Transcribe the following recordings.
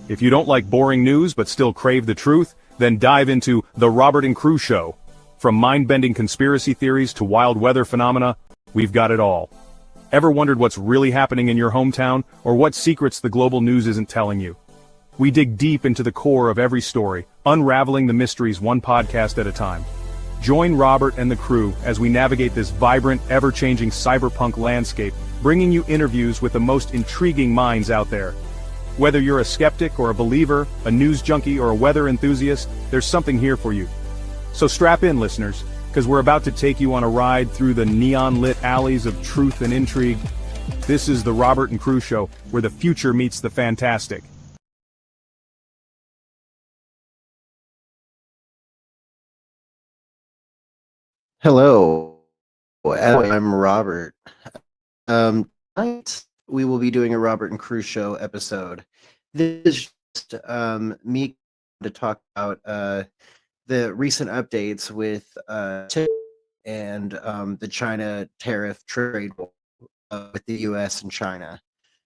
If you don't like boring news but still crave the truth, then dive into The Robert and Crew Show. From mind-bending conspiracy theories to wild weather phenomena, we've got it all. Ever wondered what's really happening in your hometown, or what secrets the global news isn't telling you? We dig deep into the core of every story, unraveling the mysteries one podcast at a time. Join Robert and the crew as we navigate this vibrant, ever-changing cyberpunk landscape, bringing you interviews with the most intriguing minds out there. Whether you're a skeptic or a believer, a news junkie or a weather enthusiast, there's something here for you. So strap in, listeners, because we're about to take you on a ride through the neon-lit alleys of truth and intrigue. This is the Robert and Crew Show, where the future meets the fantastic. Hello, I'm Robert. Tonight we will be doing a Robert and Crew Show episode. This is just me to talk about the recent updates with TIP and the China tariff trade war with the U.S. and China.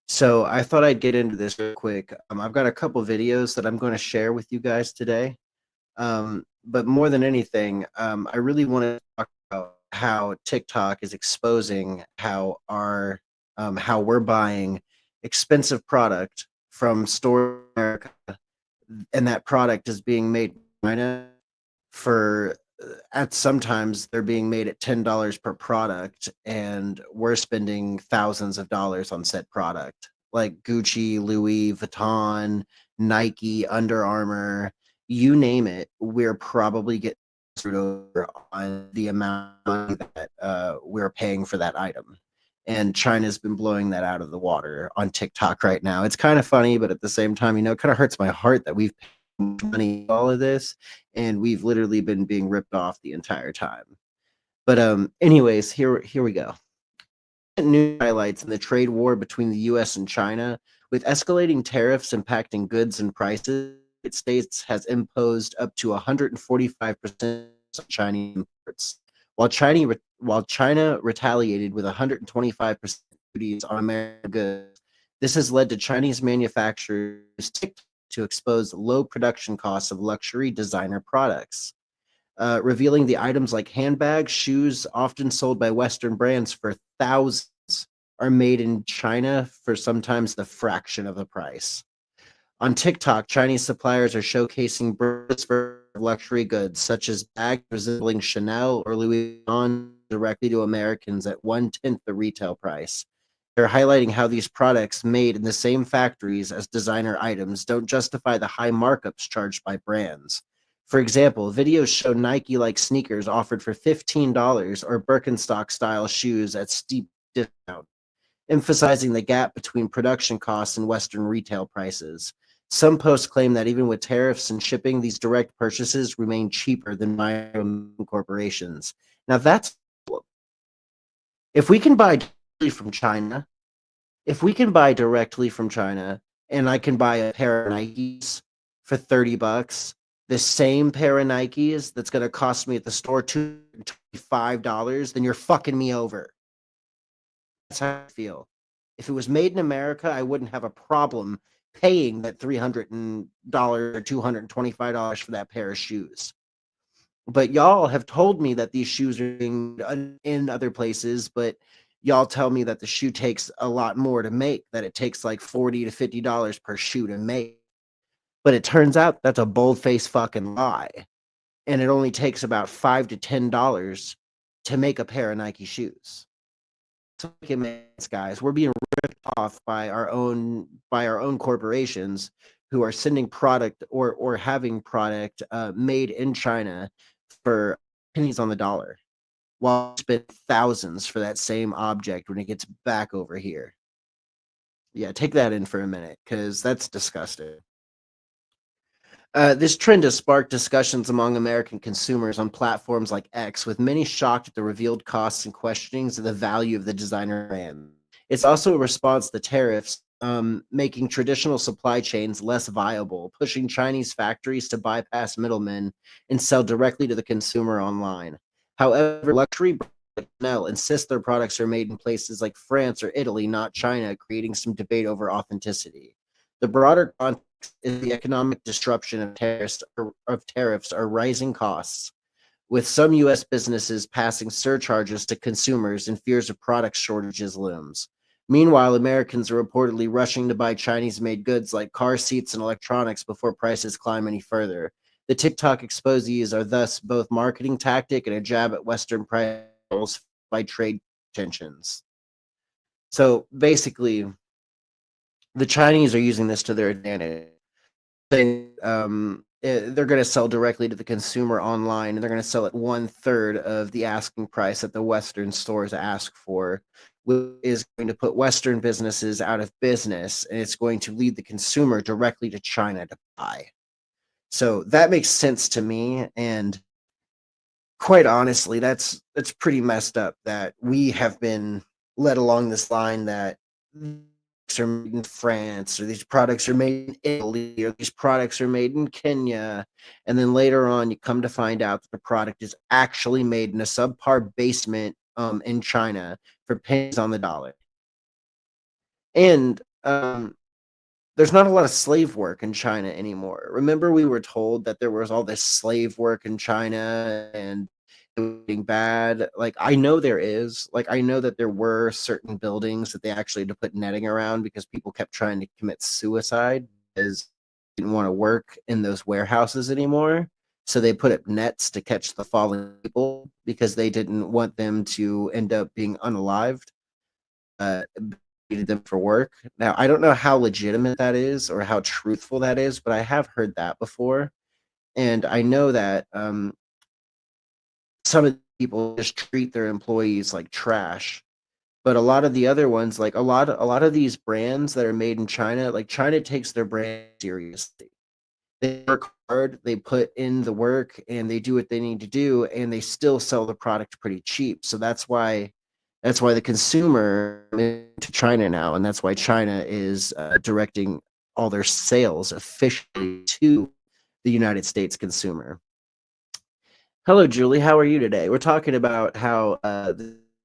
So I thought I'd get into this real quick. I've got a couple videos that I'm going to share with you guys today. But more than anything, I really want to talk about how TikTok is exposing how how we're buying expensive product from store America, and that product is being made in China for at sometimes they're being made at $10 per product, and we're spending thousands of dollars on said product, like Gucci, Louis Vuitton, Nike, Under Armour. You name it, we're probably getting screwed over on the amount of money that we're paying for that item. And China's been blowing that out of the water on TikTok right now. It's kind of funny, but at the same time, it kind of hurts my heart that we've paid money for all of this, and we've literally been being ripped off the entire time. But anyways, here we go. New highlights in the trade war between the U.S. and China, with escalating tariffs impacting goods and prices. United States has imposed up to 145% on Chinese imports, while China retaliated with 125% duties on American goods. This has led to Chinese manufacturers to expose low production costs of luxury designer products, revealing the items like handbags, shoes, often sold by Western brands for thousands, are made in China for sometimes the fraction of the price. On TikTok, Chinese suppliers are showcasing brands for luxury goods, such as bags resembling Chanel or Louis Vuitton, directly to Americans at 1/10 the retail price. They're highlighting how these products made in the same factories as designer items don't justify the high markups charged by brands. For example, videos show Nike-like sneakers offered for $15 or Birkenstock-style shoes at steep discount, emphasizing the gap between production costs and Western retail prices. Some posts claim that even with tariffs and shipping, these direct purchases remain cheaper than micro corporations. Now that's if we can buy directly from China, and I can buy a pair of Nikes for $30, the same pair of Nikes that's going to cost me at the store $225, then you're fucking me over. That's how I feel. If it was made in America, I wouldn't have a problem paying that $300 or $225 for that pair of shoes. But y'all have told me that these shoes are being in other places, but y'all tell me that the shoe takes a lot more to make, that it takes like $40 to $50 per shoe to make. But it turns out that's a bold-faced fucking lie. And it only takes about $5 to $10 to make a pair of Nike shoes. So guys, we're being ripped off by our own corporations who are sending product or having product made in China for pennies on the dollar, while we spend thousands for that same object when it gets back over here. Yeah, take that in for a minute, because that's disgusting. This trend has sparked discussions among American consumers on platforms like X, with many shocked at the revealed costs and questionings of the value of the designer brand. It's also a response to tariffs, making traditional supply chains less viable, pushing Chinese factories to bypass middlemen and sell directly to the consumer online. However, luxury brands like Chanel insist their products are made in places like France or Italy, not China, creating some debate over authenticity. The broader context is the economic disruption of tariffs are rising costs, with some U.S. businesses passing surcharges to consumers and fears of product shortages looms. Meanwhile, Americans are reportedly rushing to buy Chinese-made goods like car seats and electronics before prices climb any further. The TikTok exposés are thus both marketing tactic and a jab at Western prices by trade tensions. So basically, the Chinese are using this to their advantage. They're going to sell directly to the consumer online, and they're going to sell at 1/3 of the asking price that the Western stores ask for, which is going to put Western businesses out of business, and it's going to lead the consumer directly to China to buy. So that makes sense to me, and quite honestly, that's pretty messed up that we have been led along this line that are made in France, or these products are made in Italy, or these products are made in Kenya, and then later on you come to find out that the product is actually made in a subpar basement in China for pennies on the dollar. And there's not a lot of slave work in China anymore. Remember, we were told that there was all this slave work in China and it was getting bad. Like, I know there is. Like, I know that there were certain buildings that they actually had to put netting around because people kept trying to commit suicide because they didn't want to work in those warehouses anymore. So they put up nets to catch the falling people because they didn't want them to end up being unalived. Needed them for work. Now, I don't know how legitimate that is or how truthful that is, but I have heard that before. And I know that some of the people just treat their employees like trash. But a lot of the other ones, like a lot of these brands that are made in China, like China takes their brand seriously. They work hard, they put in the work, and they do what they need to do, and they still sell the product pretty cheap. So that's why the consumer is to China now, and that's why China is directing all their sales officially to the United States consumer. Hello, Julie. How are you today? We're talking about how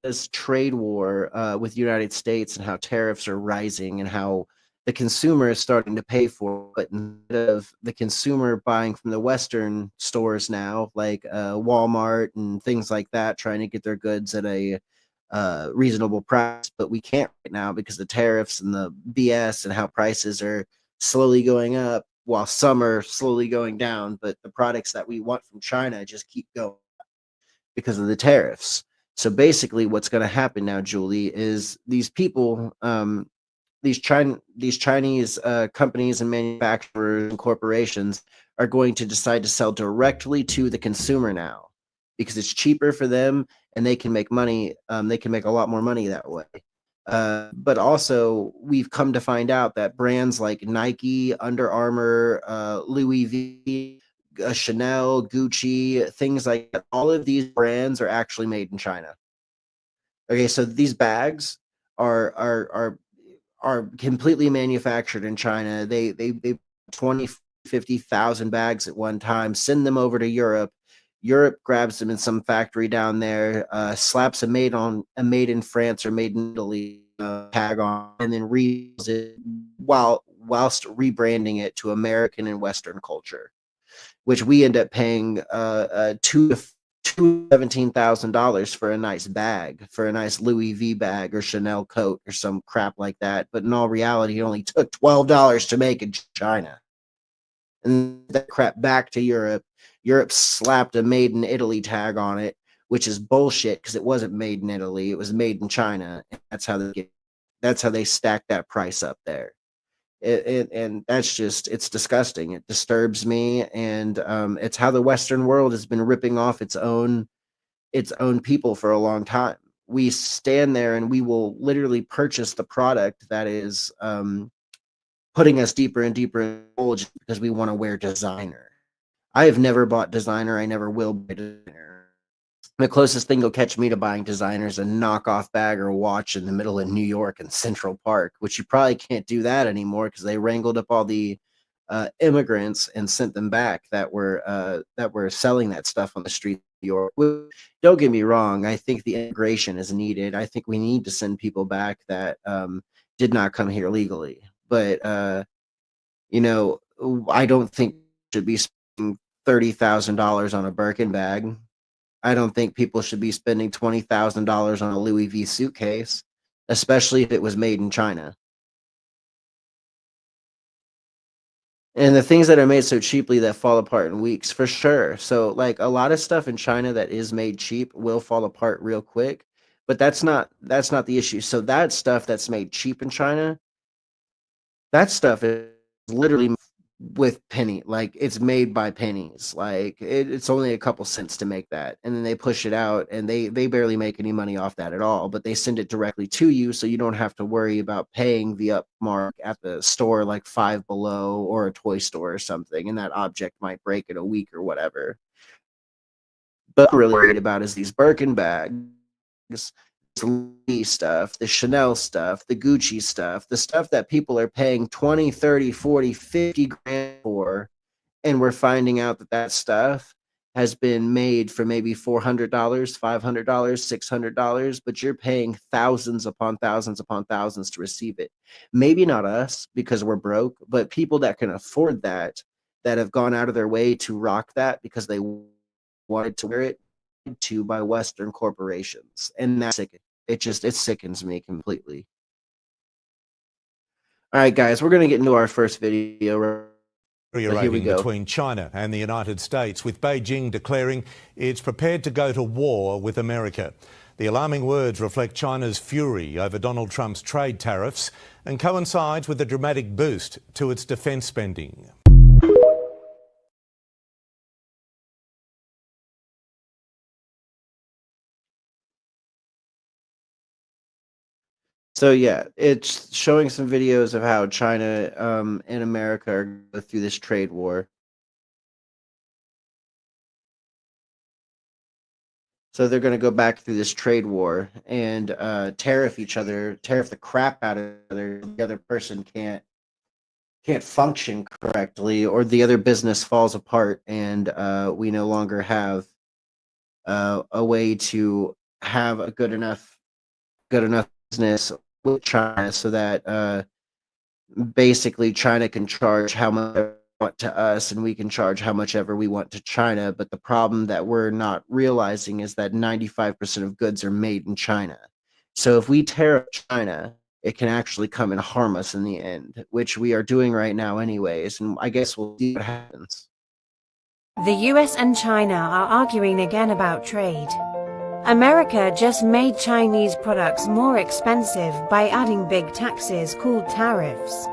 this trade war with the United States and how tariffs are rising and how the consumer is starting to pay for it. But instead of the consumer buying from the Western stores now, like Walmart and things like that, trying to get their goods at a reasonable price, but we can't right now because the tariffs and the BS and how prices are slowly going up while some are slowly going down. But the products that we want from China just keep going because of the tariffs. So basically, what's going to happen now, Julie, is these people, these Chinese companies and manufacturers and corporations are going to decide to sell directly to the consumer now because it's cheaper for them and they can make money. They can make a lot more money that way. But also, we've come to find out that brands like Nike, Under Armour, Louis V, Chanel, Gucci, things like that, all of these brands are actually made in China. Okay, so these bags are are are are completely manufactured in China. They 20 50,000 bags at one time, send them over to Europe. Europe grabs them in some factory down there, slaps a made in France or made in Italy tag on, and then resells it whilst rebranding it to American and Western culture, which we end up paying $17,000 for a nice bag, for a nice Louis V bag or Chanel coat or some crap like that. But in all reality, it only took $12 to make in China. And that crap back to Europe. Europe slapped a made in Italy tag on it, which is bullshit because it wasn't made in Italy. It was made in China. And that's how they stack that price up there. And that's just, it's disgusting. It disturbs me, and it's how the Western world has been ripping off its own people for a long time. We stand there and we will literally purchase the product that is putting us deeper and deeper in the hole just because we want to wear designer. I have never bought designer. I never will buy designer. The closest thing you'll catch me to buying designer is a knockoff bag or watch in the middle of New York and Central Park, which you probably can't do that anymore because they wrangled up all the immigrants and sent them back that were selling that stuff on the street of New York. Don't get me wrong. I think the integration is needed. I think we need to send people back that did not come here legally. But you know, I don't think should be spending $30,000 on a Birkin bag. I don't think people should be spending $20,000 on a Louis V suitcase, especially if it was made in China. And the things that are made so cheaply that fall apart in weeks, for sure. So, like, a lot of stuff in China that is made cheap will fall apart real quick, but that's not the issue. So that stuff that's made cheap in China, that stuff is literally with like it's made by pennies. Like it's only a couple cents to make that, and then they push it out, and they barely make any money off that at all. But they send it directly to you, so you don't have to worry about paying the upmark at the store, like Five Below or a toy store or something, and that object might break in a week or whatever. But what I'm really worried about is these Birkin bags, the Lee stuff, the Chanel stuff, the Gucci stuff, the stuff that people are paying 20, 30, 40, 50 grand for. And we're finding out that that stuff has been made for maybe $400, $500, $600, but you're paying thousands upon thousands to receive it. Maybe not us because we're broke, but people that can afford that, that have gone out of their way to rock that because they wanted to wear it to by Western corporations. And that's sick. It sickens me completely. All right, guys, we're going to get into our first video. Here we go. Between China and the United States, with Beijing declaring it's prepared to go to war with America. The alarming words reflect China's fury over Donald Trump's trade tariffs and coincides with a dramatic boost to its defence spending. So yeah, it's showing some videos of how China and America are going through this trade war. So they're going to go back through this trade war and tariff the crap out of the other person can't function correctly, or the other business falls apart, and we no longer have a way to have a good enough business with China, so that basically China can charge how much they want to us, and we can charge how much ever we want to China. But the problem that we're not realizing is that 95% of goods are made in China. So if we tariff China, it can actually come and harm us in the end, which we are doing right now anyways. And I guess we'll see what happens. The US and China are arguing again about trade. America just made Chinese products more expensive by adding big taxes called tariffs.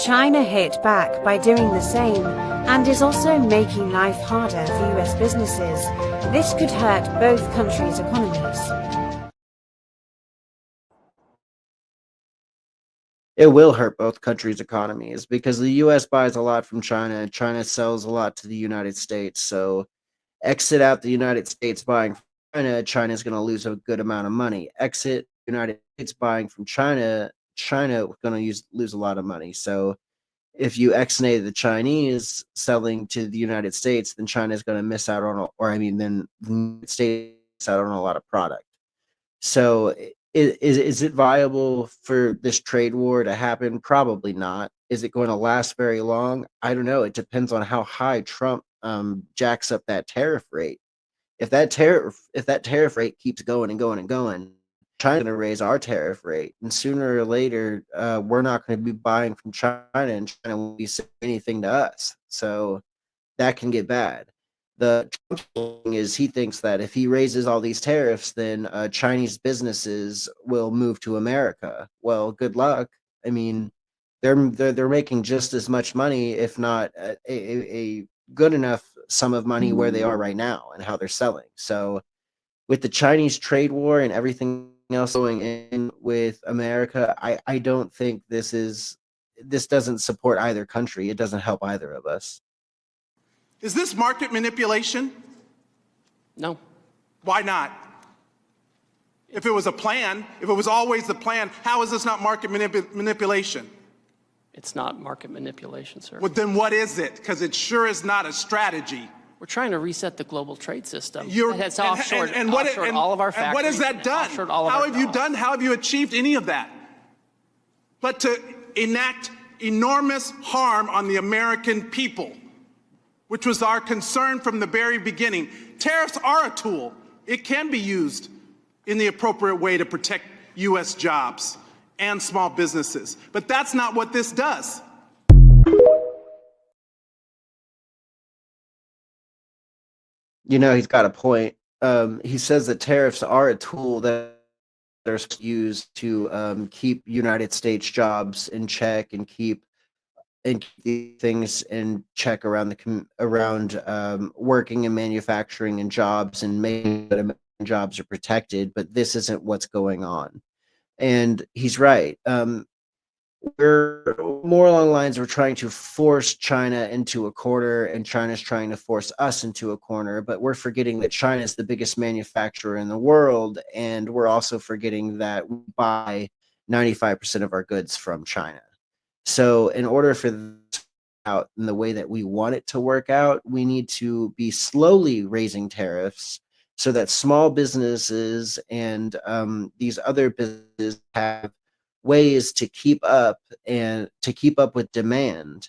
China hit back by doing the same, and is also making life harder for US businesses. This could hurt both countries' economies. It will hurt both countries' economies because the US buys a lot from China, and China sells a lot to the United States. So exit out the United States buying from China, China's going to lose a good amount of money. Exit United States buying from China, China going to lose a lot of money. So if you ex-nate the Chinese selling to the United States, then China's going to miss out on, then the United States miss out on a lot of product. So is it viable for this trade war to happen? Probably not. Is it going to last very long? I don't know. It depends on how high Trump jacks up that tariff rate. If that tariff rate keeps going and going and going, China's going to raise our tariff rate, and sooner or later, we're not going to be buying from China, and China won't be saying anything to us. So that can get bad. The thing is, he thinks that if he raises all these tariffs, then Chinese businesses will move to America. Well, good luck. I mean, they're making just as much money, if not a good enough sum of money where they are right now and how they're selling. So with the Chinese trade war and everything else going in with America, I don't think this doesn't support either country. It doesn't help either of us. Is this market manipulation? No. Why not? If it was a plan, if it was always the plan, how is this not market manipulation? It's not market manipulation, sir. Well, then what is it? Because it sure is not a strategy. We're trying to reset the global trade system. That's offshored all of our factories. And what has that done? How have you achieved any of that? But to enact enormous harm on the American people, which was our concern from the very beginning. Tariffs are a tool. It can be used in the appropriate way to protect U.S. jobs and small businesses. But that's not what this does. You know, he's got a point. He says that tariffs are a tool that are used to keep United States jobs in check and keep these things in check around working and manufacturing and jobs, and making sure that American jobs are protected. But this isn't what's going on, and he's right. We're more along the lines we're trying to force China into a corner, and China's trying to force us into a corner, but we're forgetting that China is the biggest manufacturer in the world, and we're also forgetting that we buy 95% of our goods from China. So in order for this to work out in the way that we want it to work out, we need to be slowly raising tariffs so that small businesses and these other businesses have ways to keep up with demand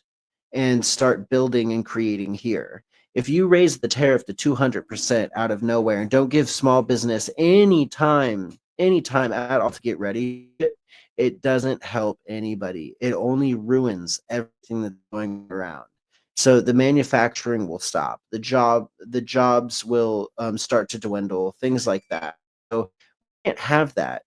and start building and creating here. If you raise the tariff to 200% out of nowhere and don't give small business any time at all to get ready, it doesn't help anybody. It only ruins everything that's going around. So the manufacturing will stop. The jobs will start to dwindle, things like that. So we can't have that.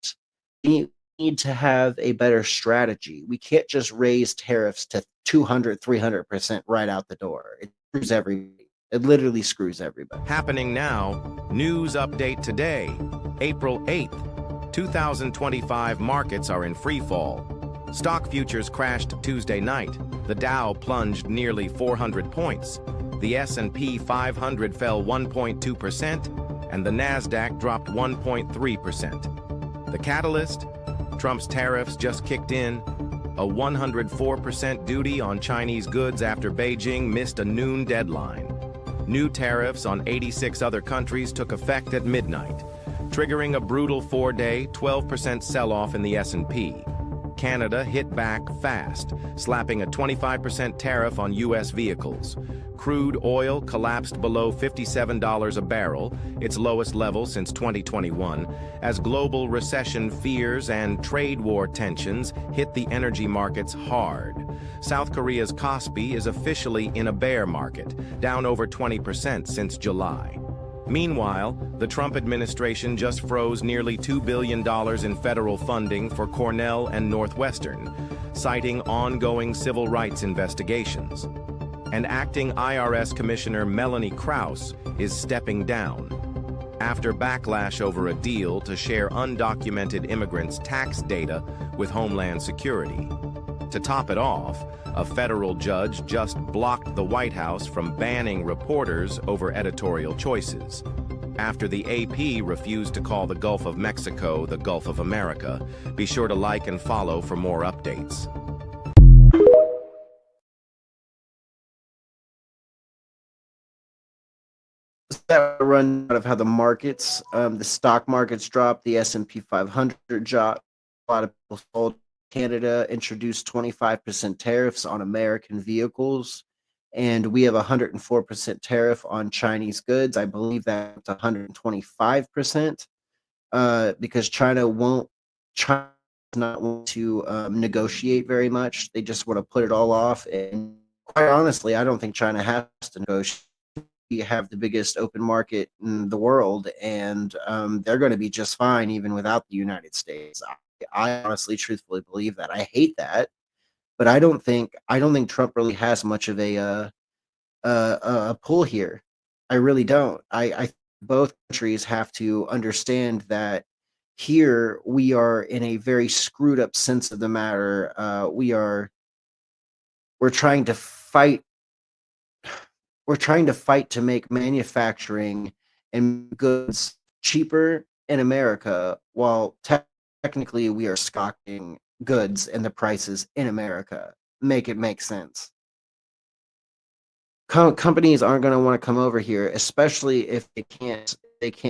We need to have a better strategy. We can't just raise tariffs to 200, 300% right out the door. It screws everybody. It literally screws everybody. Happening now, news update today, April 8th. 2025 markets are in free fall. Stock futures crashed Tuesday night. The Dow plunged nearly 400 points. The S&P 500 fell 1.2%, and the Nasdaq dropped 1.3%. The catalyst? Trump's tariffs just kicked in. A 104% duty on Chinese goods after Beijing missed a noon deadline. New tariffs on 86 other countries took effect at midnight, triggering a brutal 4-day, 12% sell-off in the S&P. Canada hit back fast, slapping a 25% tariff on U.S. vehicles. Crude oil collapsed below $57 a barrel, its lowest level since 2021, as global recession fears and trade war tensions hit the energy markets hard. South Korea's Kospi is officially in a bear market, down over 20% since July. Meanwhile, the Trump administration just froze nearly $2 billion in federal funding for Cornell and Northwestern, citing ongoing civil rights investigations. And acting IRS Commissioner Melanie Krause is stepping down after backlash over a deal to share undocumented immigrants' tax data with Homeland Security. To top it off, a federal judge just blocked the White House from banning reporters over editorial choices, after the AP refused to call the Gulf of Mexico the Gulf of America. Be sure to like and follow for more updates. That run out of how the markets, the stock markets dropped, the S&P 500 dropped. A lot of people sold. Canada introduced 25% tariffs on American vehicles, and we have a 104% tariff on Chinese goods. I believe that's 125%, because China does not want to negotiate very much. They just want to put it all off. And quite honestly, I don't think China has to negotiate. We have the biggest open market in the world, and they're going to be just fine even without the United States. I honestly, truthfully believe that. I hate that, but I don't think Trump really has much of a pull here. I really don't. I both countries have to understand that here we are in a very screwed up sense of the matter. We're trying to fight. We're trying to fight to make manufacturing and goods cheaper in America, while technically we are stocking goods and the prices in America. Make it make sense. Companies aren't going to want to come over here, especially if they can't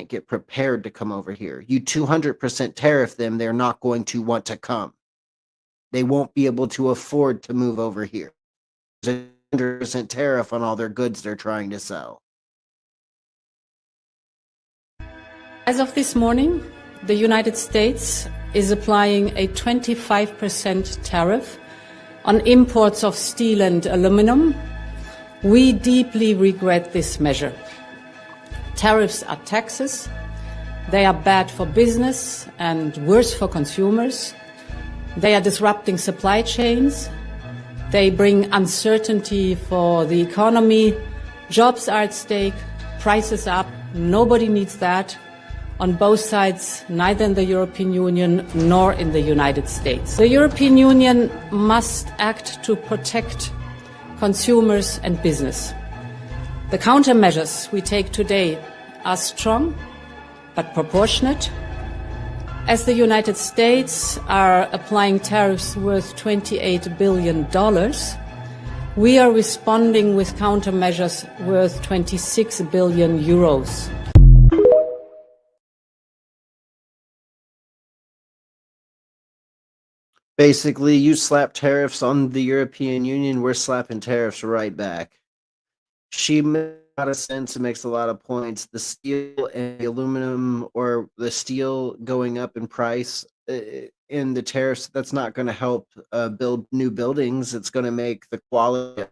get prepared to come over here. You 200% tariff them, they're not going to want to come. They won't be able to afford to move over here. There's a 100% tariff on all their goods they're trying to sell. As of this morning, the United States is applying a 25% tariff on imports of steel and aluminum. We deeply regret this measure. Tariffs are taxes. They are bad for business and worse for consumers. They are disrupting supply chains. They bring uncertainty for the economy. Jobs are at stake. Prices up. Nobody needs that. On both sides, neither in the European Union nor in the United States. The European Union must act to protect consumers and business. The countermeasures we take today are strong but proportionate. As the United States are applying tariffs worth $28 billion, we are responding with countermeasures worth 26 billion euros. Basically, you slap tariffs on the European Union, we're slapping tariffs right back. She makes a lot of sense. It makes a lot of points. The steel and the aluminum, or the steel going up in price in the tariffs, that's not going to help build new buildings. It's going to make the quality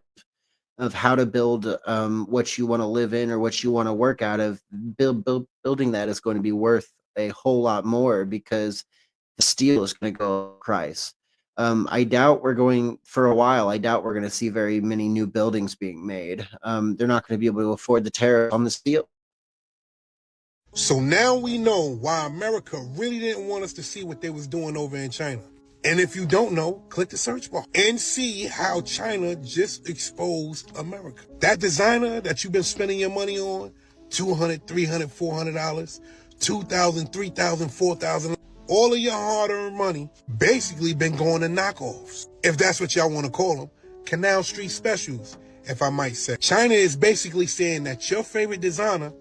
of how to build what you want to live in or what you want to work out of. Building that is going to be worth a whole lot more because the steel is going to go up in price. I doubt we're going to see very many new buildings being made. They're not going to be able to afford the tariff on the steel. So now we know why America really didn't want us to see what they was doing over in China. And if you don't know, click the search bar and see how China just exposed America. That designer that you've been spending your money on, $200, $300, $400, $2,000, $3,000, $4,000. All of your hard-earned money basically been going to knockoffs, if that's what y'all want to call them, Canal Street specials, if I might say. China is basically saying that your favorite designer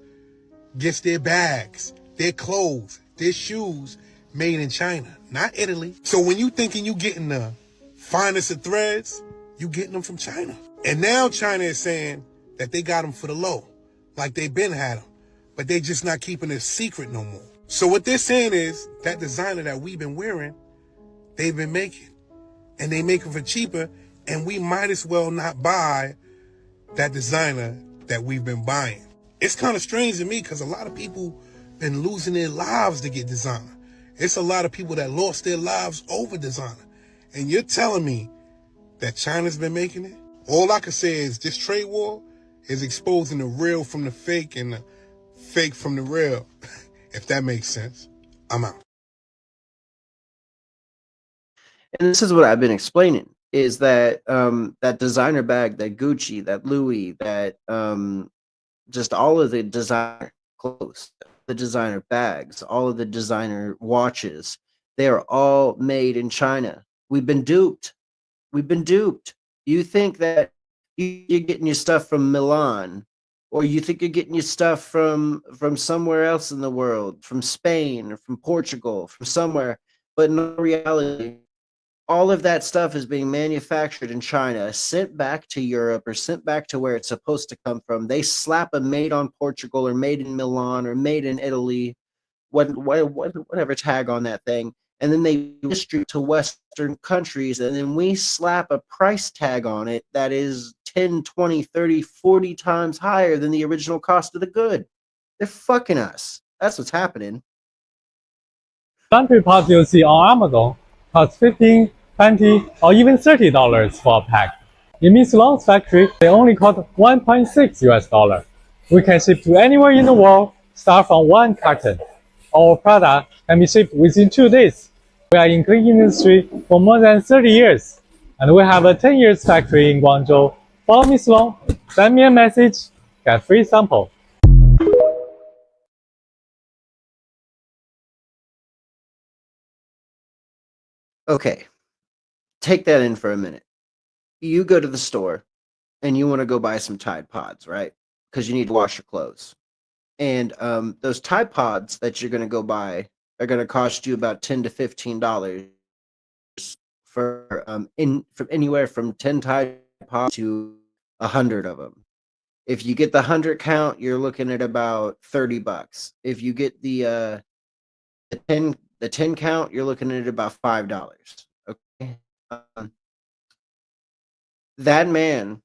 gets their bags, their clothes, their shoes made in China, not Italy. So when you thinking you getting the finest of threads, you getting them from China. And now China is saying that they got them for the low, like they been had them, but they just not keeping it secret no more. So what they're saying is that designer that we've been wearing, they've been making, and they make them for cheaper, and we might as well not buy that designer that we've been buying. It's kind of strange to me because a lot of people been losing their lives to get designer. It's a lot of people that lost their lives over designer. And you're telling me that China's been making it? All I can say is this trade war is exposing the real from the fake and the fake from the real. If that makes sense. I'm out. And this is what I've been explaining, is that that designer bag, that Gucci, that Louis, that just all of the designer clothes, the designer bags, all of the designer watches, they are all made in China. We've been duped. You think that you're getting your stuff from Milan, or you think you're getting your stuff from somewhere else in the world, from Spain or from Portugal, from somewhere. But in reality, all of that stuff is being manufactured in China, sent back to Europe or sent back to where it's supposed to come from. They slap a made on Portugal or made in Milan or made in Italy, whatever tag on that thing. And then they distribute to Western countries, and then we slap a price tag on it that is 10, 20, 30, 40 times higher than the original cost of the good. They're fucking us. That's what's happening. Laundry pods you see on Amazon cost $15, $20, or even $30 for a pack. In Miss Long's factory, they only cost $1.6 US. We can ship to anywhere in the world, start from 1 carton. Our product can be shipped within 2 days. We are in clean industry for more than 30 years, and we have a 10 years factory in Guangzhou. Follow Miss Long, send me a message, get free sample. Okay, take that in for a minute. You go to the store and you want to go buy some Tide Pods, right? Because you need to wash your clothes. And those Tide Pods that you're going to go buy are going to cost you about $10 to $15 for from anywhere from 10 Tide Pods to 100 of them. If you get the 100 count, you're looking at about $30. If you get the 10 count, you're looking at about $5. Okay. That man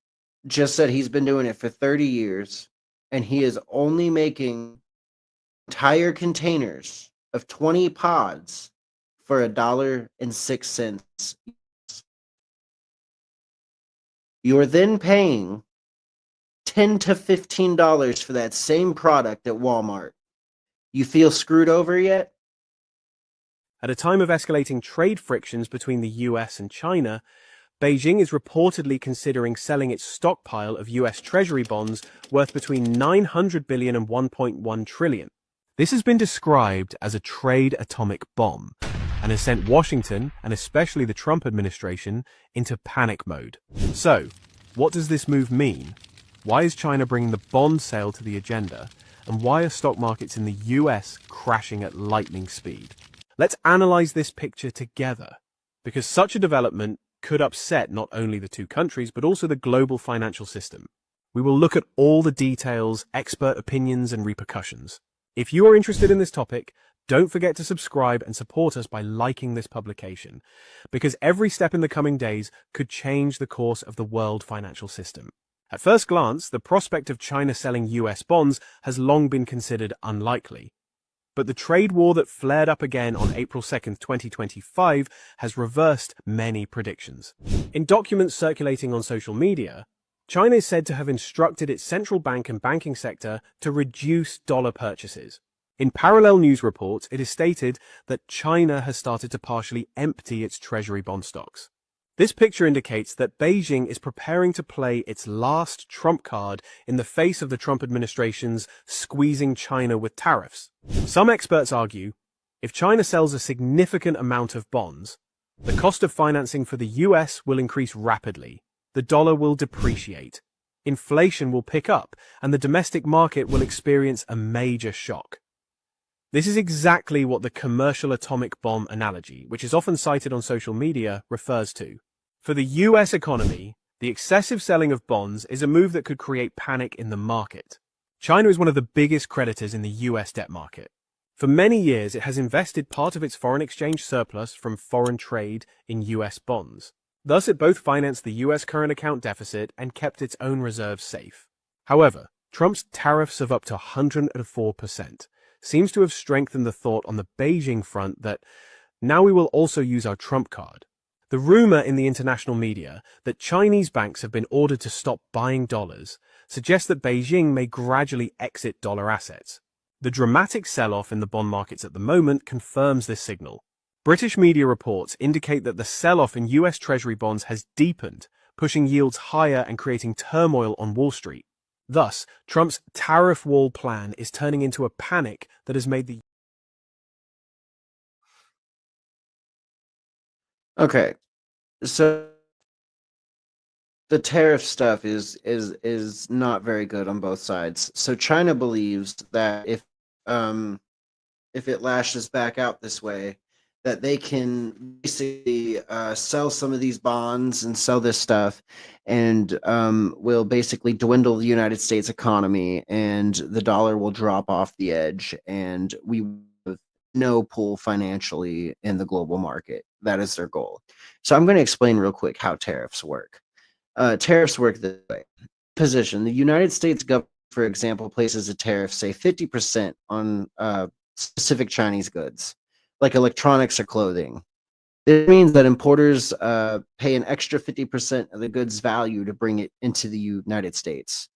just said he's been doing it for 30 years, and he is only making entire containers of 20 pods for $1.06. You're then paying $10 to $15 for that same product at Walmart. You feel screwed over yet? At a time of escalating trade frictions between the US and China, Beijing is reportedly considering selling its stockpile of US Treasury bonds worth between $900 billion and $1.1 trillion. This has been described as a trade atomic bomb and has sent Washington, and especially the Trump administration, into panic mode. So, what does this move mean? Why is China bringing the bond sale to the agenda? And why are stock markets in the US crashing at lightning speed? Let's analyze this picture together, because such a development could upset not only the two countries, but also the global financial system. We will look at all the details, expert opinions, and repercussions. If you are interested in this topic, don't forget to subscribe and support us by liking this publication, because every step in the coming days could change the course of the world financial system. At first glance, the prospect of China selling US bonds has long been considered unlikely. But the trade war that flared up again on April 2nd, 2025 has reversed many predictions. In documents circulating on social media, China is said to have instructed its central bank and banking sector to reduce dollar purchases. In parallel news reports, it is stated that China has started to partially empty its treasury bond stocks. This picture indicates that Beijing is preparing to play its last trump card in the face of the Trump administration's squeezing China with tariffs. Some experts argue, if China sells a significant amount of bonds, the cost of financing for the US will increase rapidly, the dollar will depreciate, inflation will pick up, and the domestic market will experience a major shock. This is exactly what the commercial atomic bomb analogy, which is often cited on social media, refers to. For the US economy, the excessive selling of bonds is a move that could create panic in the market. China is one of the biggest creditors in the US debt market. For many years, it has invested part of its foreign exchange surplus from foreign trade in US bonds. Thus, it both financed the US current account deficit and kept its own reserves safe. However, Trump's tariffs of up to 104% seems to have strengthened the thought on the Beijing front that now we will also use our trump card. The rumor in the international media that Chinese banks have been ordered to stop buying dollars suggests that Beijing may gradually exit dollar assets. The dramatic sell-off in the bond markets at the moment confirms this signal. British media reports indicate that the sell-off in US Treasury bonds has deepened, pushing yields higher and creating turmoil on Wall Street. Thus, Trump's tariff wall plan is turning into a panic that has made the... Okay, so the tariff stuff is not very good on both sides. So China believes that if it lashes back out this way, that they can basically sell some of these bonds and sell this stuff, and will basically dwindle the United States economy, and the dollar will drop off the edge, and we have no pull financially in the global market. That is their goal. So I'm going to explain real quick how tariffs work. Tariffs work this way. Position: the United States government, for example, places a tariff, say 50% on specific Chinese goods, like electronics or clothing. This means that importers pay an extra 50% of the goods' value to bring it into the United States.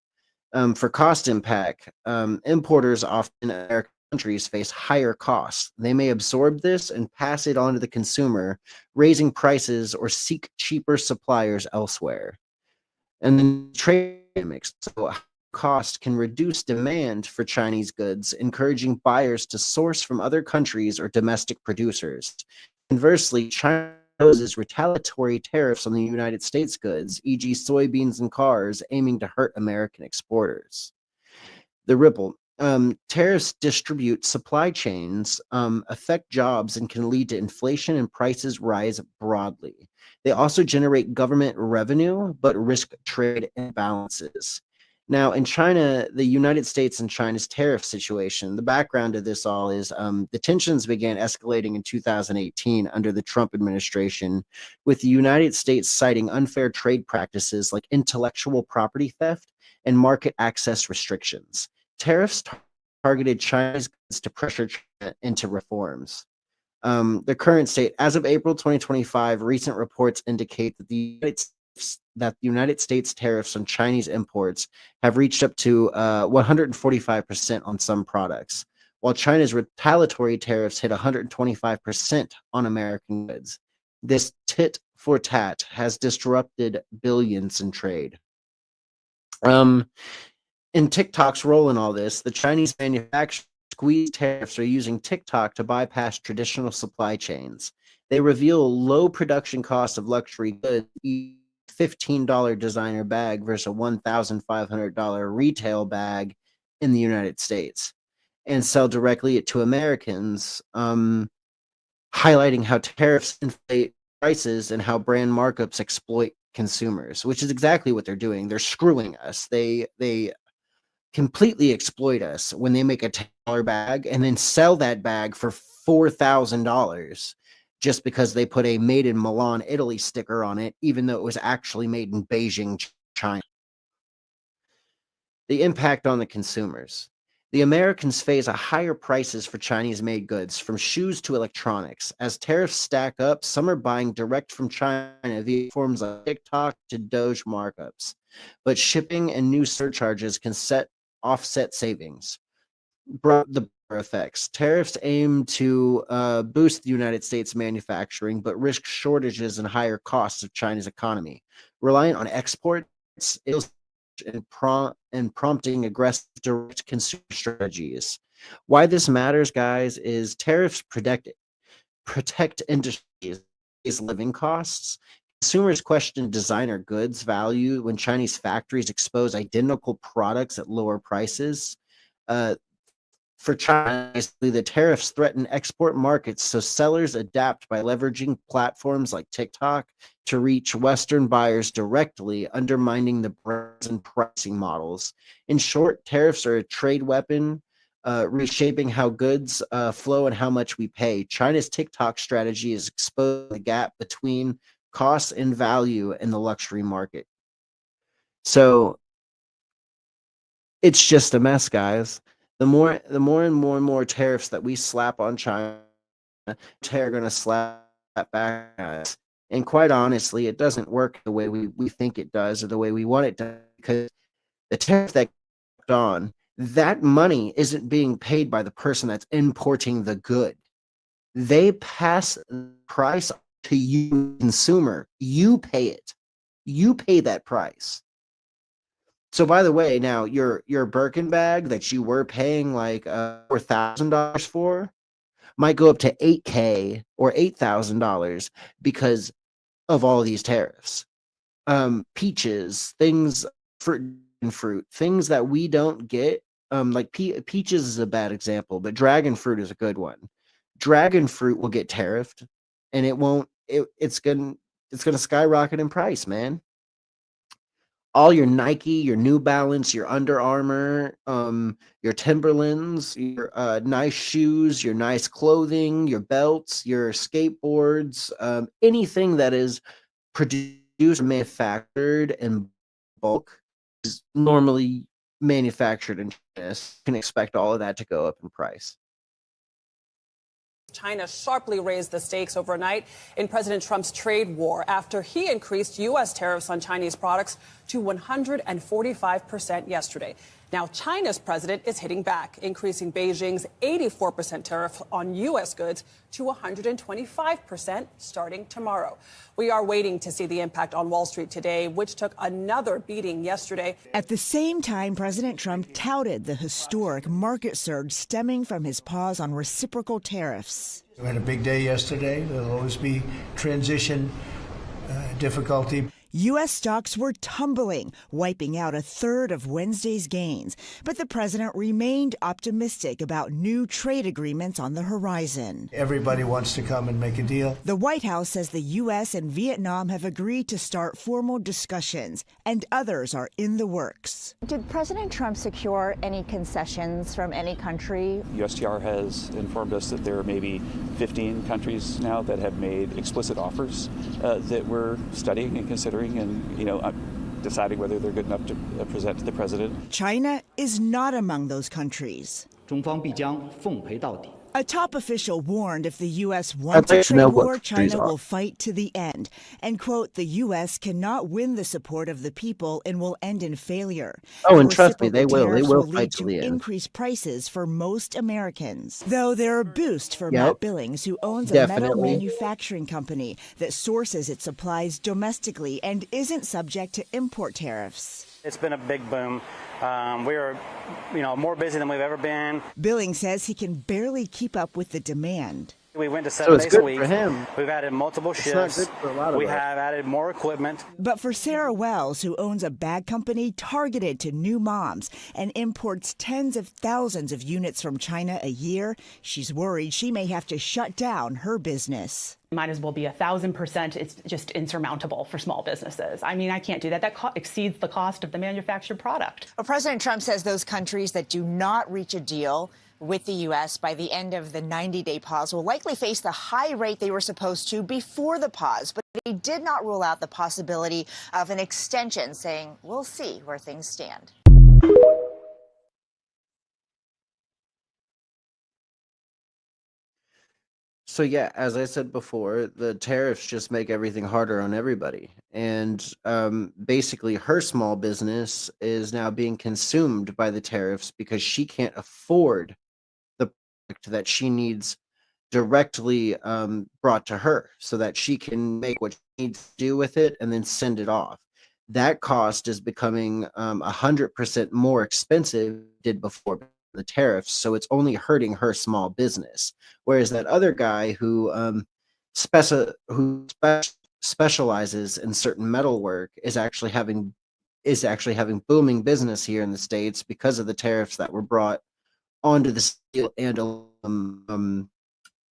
For cost impact, importers often in American countries face higher costs. They may absorb this and pass it on to the consumer, raising prices or seek cheaper suppliers elsewhere. And then trade dynamics. So cost can reduce demand for Chinese goods, encouraging buyers to source from other countries or domestic producers. Conversely, China imposes retaliatory tariffs on the United States goods, e.g. soybeans and cars, aiming to hurt American exporters. The ripple. Tariffs distribute supply chains, affect jobs, and can lead to inflation and prices rise broadly. They also generate government revenue, but risk trade imbalances. Now, in China, the United States and China's tariff situation, the background of this all is the tensions began escalating in 2018 under the Trump administration, with the United States citing unfair trade practices like intellectual property theft and market access restrictions. Tariffs targeted China's goods to pressure China into reforms. The current state, as of April 2025, recent reports indicate that the United States tariffs on Chinese imports have reached up to 145% on some products, while China's retaliatory tariffs hit 125% on American goods. This tit for tat has disrupted billions in trade. In TikTok's role in all this, the Chinese manufacturers squeeze tariffs are using TikTok to bypass traditional supply chains. They reveal low production costs of luxury goods, $15 designer bag versus a $1,500 retail bag in the United States, and sell directly to Americans, highlighting how tariffs inflate prices and how brand markups exploit consumers, which is exactly what they're doing. They're screwing us. They completely exploit us when they make a $10 bag and then sell that bag for $4,000 just because they put a made in Milan, Italy sticker on it, even though it was actually made in Beijing, China. The impact on the consumers. The Americans face higher prices for Chinese-made goods, from shoes to electronics. As tariffs stack up, some are buying direct from China via forms like TikTok to Doge markups. But shipping and new surcharges can offset savings. The effects. Tariffs aim to boost the United States manufacturing, but risk shortages and higher costs of China's economy. Reliant on exports, and prompting aggressive direct consumer strategies. Why this matters, guys, is tariffs protect industries' living costs. Consumers question designer goods value when Chinese factories expose identical products at lower prices. For China, the tariffs threaten export markets, so sellers adapt by leveraging platforms like TikTok to reach Western buyers directly, undermining the brands and pricing models. In short, tariffs are a trade weapon, reshaping how goods flow and how much we pay. China's TikTok strategy is exposing the gap between cost and value in the luxury market. So it's just a mess, guys. The more and more tariffs that we slap on China, they're going to slap back at us. And quite honestly, it doesn't work the way we think it does or the way we want it to, because the tariff that on, that money isn't being paid by the person that's importing the good. They pass the price to you, consumer. You pay it. You pay that price. So, by the way, now your Birkin bag that you were paying like $4,000 for might go up to $8,000 or $8,000 because of all these tariffs. Peaches, things, fruit, things that we don't get. Like peaches is a bad example, but dragon fruit is a good one. Dragon fruit will get tariffed, and it won't. It's gonna skyrocket in price, man. All your Nike, your New Balance, your Under Armour, your Timberlands, your nice shoes, your nice clothing, your belts, your skateboards, anything that is produced or manufactured in bulk is normally manufactured in China. Can expect all of that to go up in price. China sharply raised the stakes overnight in President Trump's trade war after he increased U.S. tariffs on Chinese products to 145% yesterday. Now, China's president is hitting back, increasing Beijing's 84% tariff on U.S. goods to 125% starting tomorrow. We are waiting to see the impact on Wall Street today, which took another beating yesterday. At the same time, President Trump touted the historic market surge stemming from his pause on reciprocal tariffs. We had a big day yesterday. There'll always be transition difficulty. U.S. stocks were tumbling, wiping out a third of Wednesday's gains. But the president remained optimistic about new trade agreements on the horizon. Everybody wants to come and make a deal. The White House says the U.S. and Vietnam have agreed to start formal discussions, and others are in the works. Did President Trump secure any concessions from any country? USTR has informed us that there are maybe 15 countries now that have made explicit offers that we're studying and considering and, deciding whether they're good enough to present to the president. China is not among those countries. 中方必将奉陪到底。 A top official warned if the U.S. wants a trade war, China will fight to the end. And, quote, the U.S. cannot win the support of the people and will end in failure. Oh, and trust me, they will. They will fight to the end. Increase prices for most Americans. Though they're a boost for Matt Billings, who owns a metal manufacturing company that sources its supplies domestically and isn't subject to import tariffs. It's been a big boom. We're, more busy than we've ever been. Billings says he can barely keep up with the demand. We went to 7 days a week. For him. We've added multiple shifts. It's not good for a lot of we us. have added more equipment. But for Sarah Wells, who owns a bag company targeted to new moms and imports tens of thousands of units from China a year, she's worried she may have to shut down her business. Might as well be 1,000%. It's just insurmountable for small businesses. I mean, I can't do that. That exceeds the cost of the manufactured product. Well, President Trump says those countries that do not reach a deal with the U.S. by the end of the 90-day pause will likely face the high rate they were supposed to before the pause. But they did not rule out the possibility of an extension, saying, we'll see where things stand. So yeah, as I said before, the tariffs just make everything harder on everybody. And basically her small business is now being consumed by the tariffs because she can't afford the product that she needs directly brought to her so that she can make what she needs to do with it and then send it off. That cost is becoming 100% more expensive than it did before the tariffs, so it's only hurting her small business. Whereas that other guy who specializes in certain metal work is actually having booming business here in the States because of the tariffs that were brought onto the steel and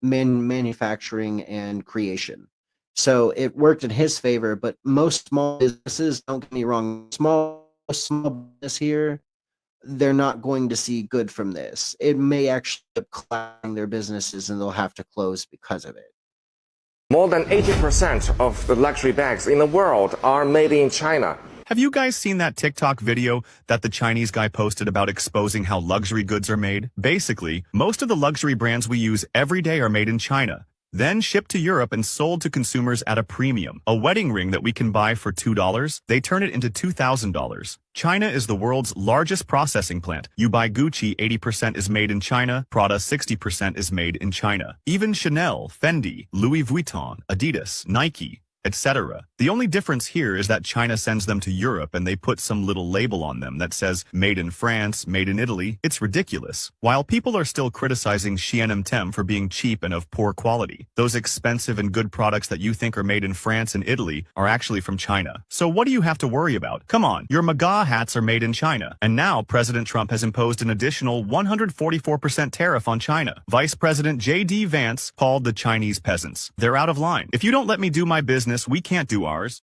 manufacturing and creation. So it worked in his favor, but most small businesses, don't get me wrong, small business here, they're not going to see good from this. It may actually end up collapsing their businesses and they'll have to close because of it. More than 80% of the luxury bags in the world are made in China. Have you guys seen that TikTok video that the Chinese guy posted about exposing how luxury goods are made? Basically, most of the luxury brands we use every day are made in China, then shipped to Europe and sold to consumers at a premium. A wedding ring that we can buy for $2, they turn it into $2,000. China is the world's largest processing plant. You buy Gucci, 80% is made in China, Prada, 60% is made in China. Even Chanel, Fendi, Louis Vuitton, Adidas, Nike, etc. The only difference here is that China sends them to Europe and they put some little label on them that says made in France, made in Italy. It's ridiculous. While people are still criticizing H&M for being cheap and of poor quality, those expensive and good products that you think are made in France and Italy are actually from China. So what do you have to worry about? Come on, your MAGA hats are made in China. And now President Trump has imposed an additional 144% tariff on China. Vice President J.D. Vance called the Chinese peasants. They're out of line. If you don't let me do my business, we can't do ours.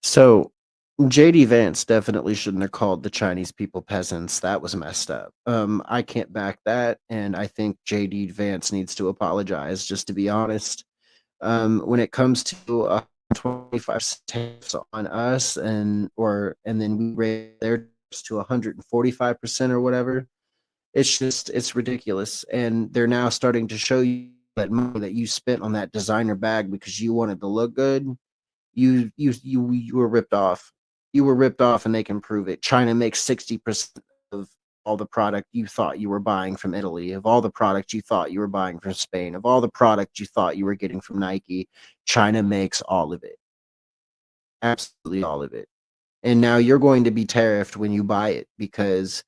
So JD Vance definitely shouldn't have called the Chinese people peasants. That was messed up. I can't back that, and I think JD Vance needs to apologize, just to be honest. When it comes to 25 tariffs on us and then we raise their to 145% or whatever, it's ridiculous. And they're now starting to show you that money that you spent on that designer bag because you wanted to look good, you were ripped off. You were ripped off, and they can prove it. China makes 60% of all the product you thought you were buying from Italy, of all the product you thought you were buying from Spain, of all the product you thought you were getting from Nike. China makes all of it. Absolutely all of it. And now you're going to be tariffed when you buy it because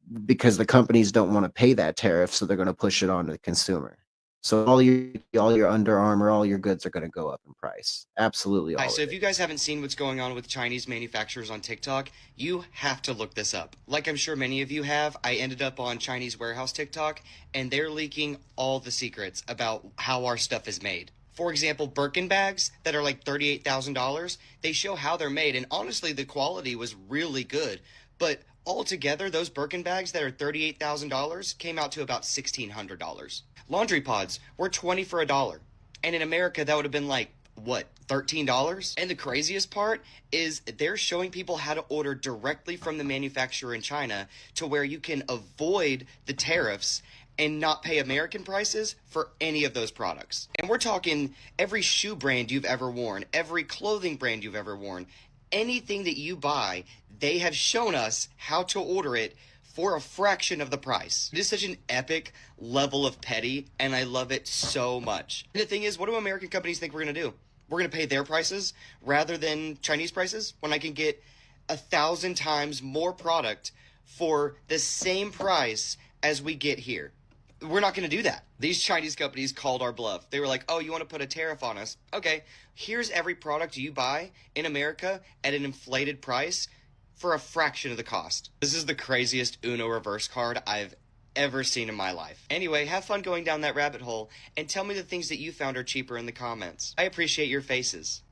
the companies don't want to pay that tariff, so they're going to push it on to the consumer. So all your Under Armour, all your goods are going to go up in price. Absolutely all. Hi, so if you guys haven't seen what's going on with Chinese manufacturers on TikTok, you have to look this up. Like I'm sure many of you have, I ended up on Chinese Warehouse TikTok, and they're leaking all the secrets about how our stuff is made. For example, Birkin bags that are like $38,000, they show how they're made, and honestly, the quality was really good. But altogether, those Birkin bags that are $38,000 came out to about $1,600. Laundry pods were $20 for $1. And in America, that would have been like, what, $13? And the craziest part is they're showing people how to order directly from the manufacturer in China to where you can avoid the tariffs and not pay American prices for any of those products. And we're talking every shoe brand you've ever worn, every clothing brand you've ever worn, anything that you buy, they have shown us how to order it for a fraction of the price. It is such an epic level of petty, and I love it so much. And the thing is, what do American companies think we're gonna do? We're gonna pay their prices rather than Chinese prices when I can get 1,000 times more product for the same price as we get here. We're not going to do that. These Chinese companies called our bluff. They were like, oh, you want to put a tariff on us? Okay, here's every product you buy in America at an inflated price for a fraction of the cost. This is the craziest Uno reverse card I've ever seen in my life. Anyway, have fun going down that rabbit hole and tell me the things that you found are cheaper in the comments. I appreciate your faces.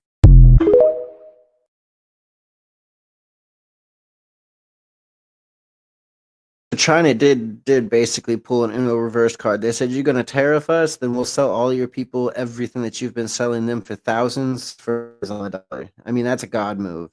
China did basically pull an Uno reverse card. They said, you're going to tariff us, then we'll sell all your people everything that you've been selling them for thousands for $1. I mean, that's a god move.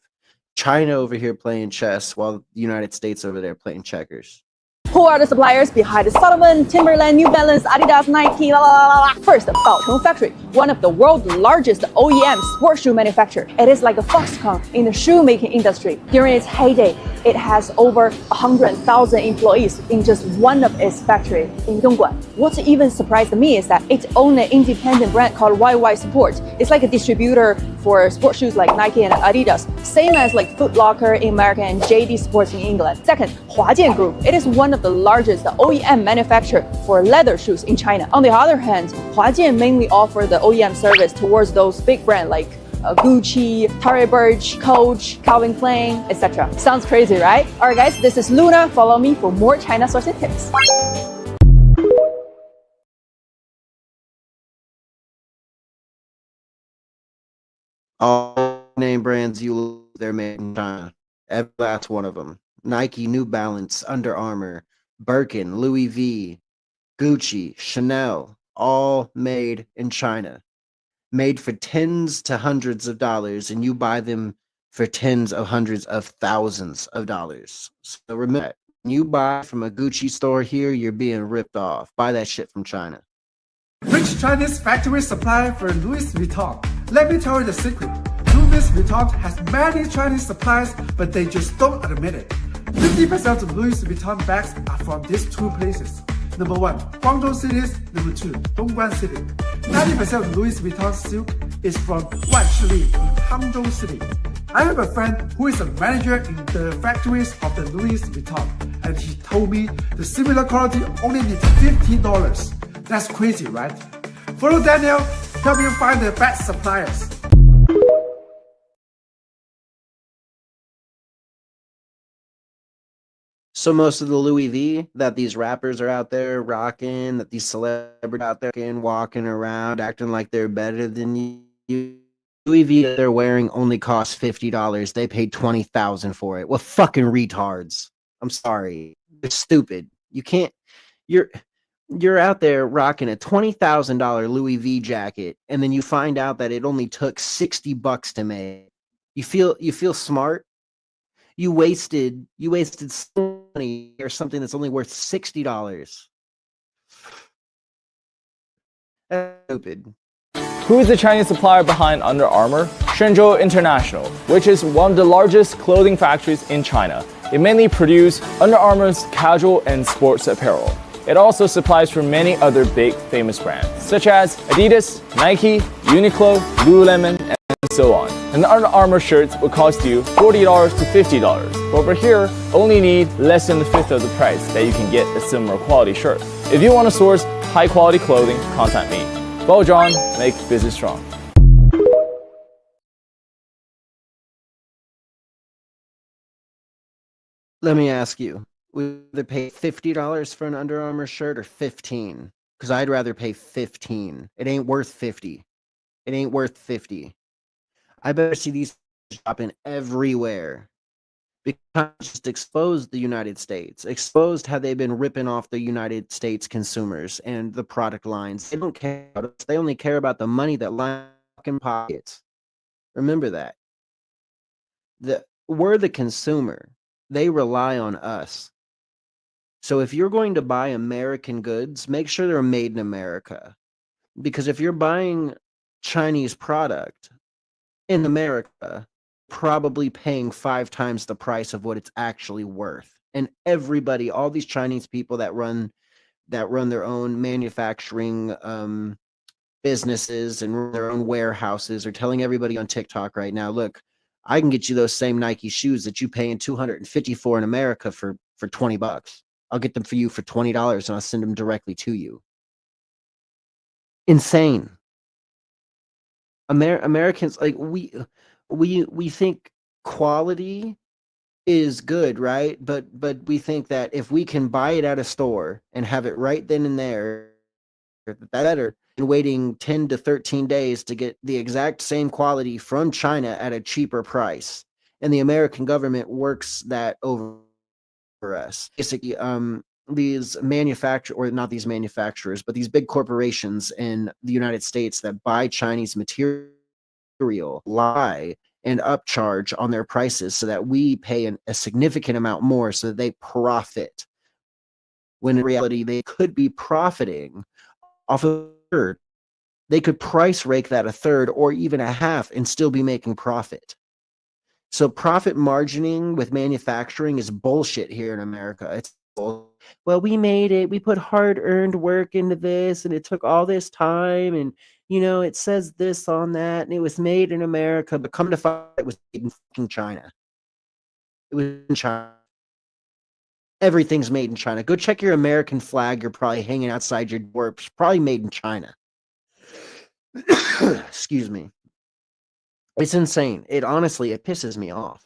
China over here playing chess while the United States over there playing checkers. Who are the suppliers behind Salomon, Timberland, New Balance, Adidas, Nike, la la la la? First, Baocheng Factory, one of the world's largest OEM sports shoe manufacturer. It is like a Foxconn in the shoemaking industry. During its heyday, it has over 100,000 employees in just one of its factories in Dongguan. What even surprised me is that it owns an independent brand called YY Sport. It's like a distributor for sports shoes like Nike and Adidas, same as like Foot Locker in America and JD Sports in England. Second, Huajian Group. It is one of the largest OEM manufacturer for leather shoes in China. On the other hand, Huajian mainly offer the OEM service towards those big brands like Gucci, Tarriff, Coach, Calvin Klein, etc. Sounds crazy, right? Alright guys, this is Luna. Follow me for more China sourcing tips. All name brands they're made in China. Every last one of them. Nike, New Balance, Under Armour, Birkin, Louis V, Gucci, Chanel, all made in China. Made for tens to hundreds of dollars, and you buy them for tens of hundreds of thousands of dollars. So remember, when you buy from a Gucci store here, you're being ripped off. Buy that shit from China. Which Chinese factory supply for Louis Vuitton? Let me tell you the secret. Louis Vuitton has many Chinese suppliers, but they just don't admit it. 50% of Louis Vuitton bags are from these two places. Number 1, Guangzhou City. Number 2, Dongguan City. 90% of Louis Vuitton silk is from Wanshili in Hangzhou City. I have a friend who is a manager in the factories of the Louis Vuitton, and he told me the similar quality only needs $50. That's crazy, right? Follow Daniel, help you find the best suppliers. So most of the Louis V that these rappers are out there rocking, that these celebrities out there walking around acting like they're better than you, Louis V that they're wearing only costs $50. They paid $20,000 for it. What fucking retards? I'm sorry, they're stupid. You can't. You're out there rocking a $20,000 Louis V jacket, and then you find out that it only took $60 to make. You feel smart. You wasted so money or something that's only worth $60. That's stupid. Who is the Chinese supplier behind Under Armour? Shenzhou International, which is one of the largest clothing factories in China. It mainly produces Under Armour's casual and sports apparel. It also supplies for many other big famous brands, such as Adidas, Nike, Uniqlo, Lululemon, and so on. And the Under Armour shirts will cost you $40 to $50. But over here, only need less than the fifth of the price that you can get a similar quality shirt. If you want to source high-quality clothing content mean. Baozhong, make business strong. Let me ask you, would they pay $50 for an Under Armour shirt or 15? Because I'd rather pay 15. It ain't worth 50. It ain't worth 50. I better see these dropping everywhere. Because just exposed the United States, exposed how they've been ripping off the United States consumers and the product lines. They don't care about us. They only care about the money that lines in pockets. Remember that. We're the consumer. They rely on us. So if you're going to buy American goods, make sure they're made in America. Because if you're buying Chinese product in America, probably paying 5 times the price of what it's actually worth. And everybody, all these Chinese people that run their own manufacturing businesses and run their own warehouses are telling everybody on TikTok right now, look, I can get you those same Nike shoes that you pay in $250 for in America for $20. I'll get them for you for $20 and I'll send them directly to you. Insane. Americans, like, we think quality is good, right? But we think that if we can buy it at a store and have it right then and there, that's better than waiting 10 to 13 days to get the exact same quality from China at a cheaper price. And the American government works that over us. Basically, these not these manufacturers, but these big corporations in the United States that buy Chinese material lie and upcharge on their prices so that we pay a significant amount more so that they profit. When in reality, they could be profiting off of a third. They could price rake that a third or even a half and still be making profit. So profit margining with manufacturing is bullshit here in America. It's bullshit. Well, we made it. We put hard-earned work into this, and it took all this time, and it says this on that, and it was made in America, but come to find out, it was made in fucking China. It was in China. Everything's made in China. Go check your American flag. You're probably hanging outside your door. It's probably made in China. Excuse me. It's insane. It pisses me off.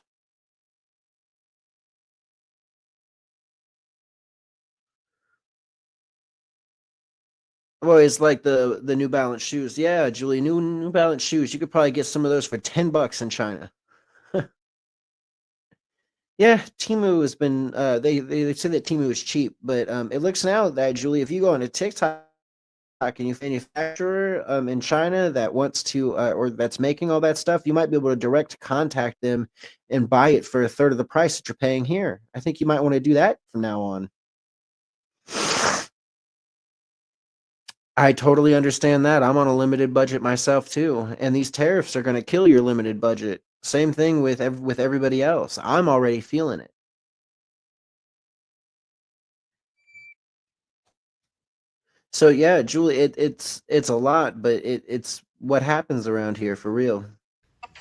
Well, it's like the New Balance shoes. Yeah, Julie, New Balance shoes. You could probably get some of those for $10 in China. Yeah, Temu has been. They say that Temu is cheap, but it looks now that, Julie, if you go on a TikTok and you manufacturer in China that wants to or that's making all that stuff, you might be able to direct contact them and buy it for a third of the price that you're paying here. I think you might want to do that from now on. I totally understand that. I'm on a limited budget myself too, and these tariffs are going to kill your limited budget. Same thing with everybody else. I'm already feeling it. So yeah, Julie, it's a lot, but it's what happens around here for real.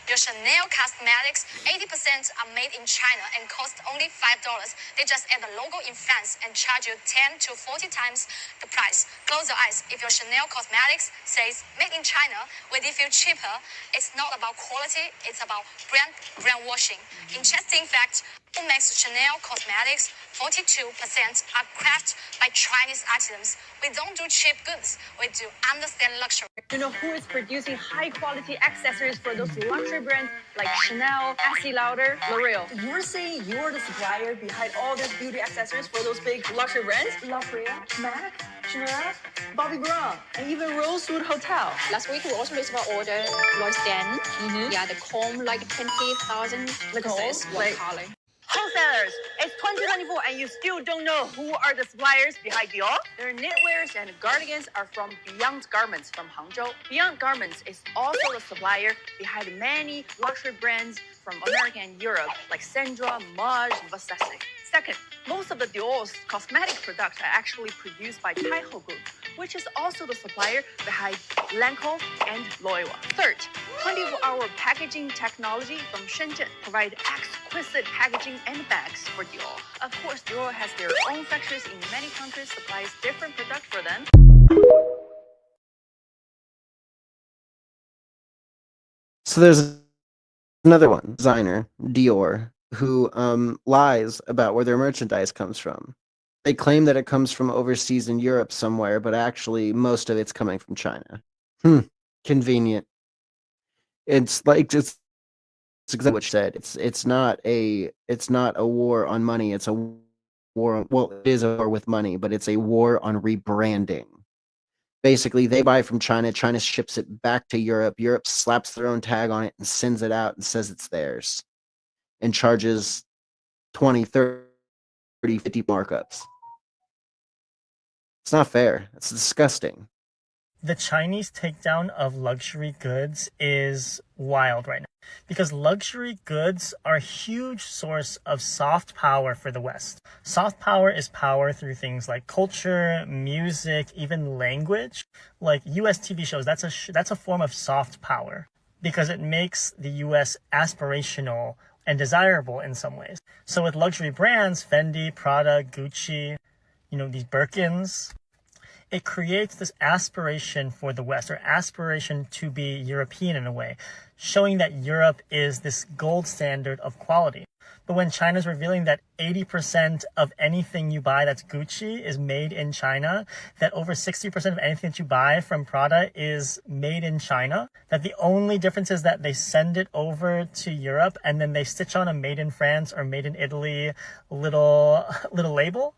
Your Chanel cosmetics, 80% are made in China and cost only $5. They just add the logo in France and charge you 10 to 40 times the price. Close your eyes. If your Chanel cosmetics says made in China, will it feel cheaper? It's not about quality, it's about brainwashing. Interesting fact, who makes Chanel cosmetics? 42% are crafted by Chinese artisans. We don't do cheap goods. We do understand luxury. You know who is producing high-quality accessories for those luxury brands like Chanel, Estee Lauder, L'Oreal? You're saying you're the supplier behind all these beauty accessories for those big luxury brands? L'Oreal, MAC, Chanel, Bobbi Brown, and even Rosewood Hotel. Last week we also received an order, Royston. Yeah, the comb like 20,000 pieces, one color. Wholesalers, it's 2024 and you still don't know who are the suppliers behind Dior? Their knitwears and cardigans are from Beyond Garments from Hangzhou. Beyond Garments is also the supplier behind many luxury brands from America and Europe, like Sandra, Maj, Versace. Second, most of the Dior's cosmetic products are actually produced by Taiho Group, which is also the supplier behind Lancome and Loewe. Third, 24-hour packaging technology from Shenzhen provide exquisite packaging and bags for Dior. Of course, Dior has their own factories in many countries, supplies different products for them. So there's another one, designer, Dior, who lies about where their merchandise comes from. They claim that it comes from overseas in Europe somewhere, but actually most of it's coming from China. Convenient. It's like it's exactly what you said. It's not a war on money. It's a war. Well, it is a war with money, but it's a war on rebranding. Basically, they buy from China. China ships it back to Europe. Europe slaps their own tag on it and sends it out and says it's theirs, and charges 20, 30, 50 markups. It's not fair. It's disgusting. The Chinese takedown of luxury goods is wild right now because luxury goods are a huge source of soft power for the West. Soft power is power through things like culture, music, even language. Like US TV shows, that's a form of soft power because it makes the US aspirational and desirable in some ways. So with luxury brands, Fendi, Prada, Gucci, these Birkins, it creates this aspiration for the West, or aspiration to be European in a way, showing that Europe is this gold standard of quality. But when China's revealing that 80% of anything you buy that's Gucci is made in China, that over 60% of anything that you buy from Prada is made in China, that the only difference is that they send it over to Europe and then they stitch on a made in France or made in Italy little label,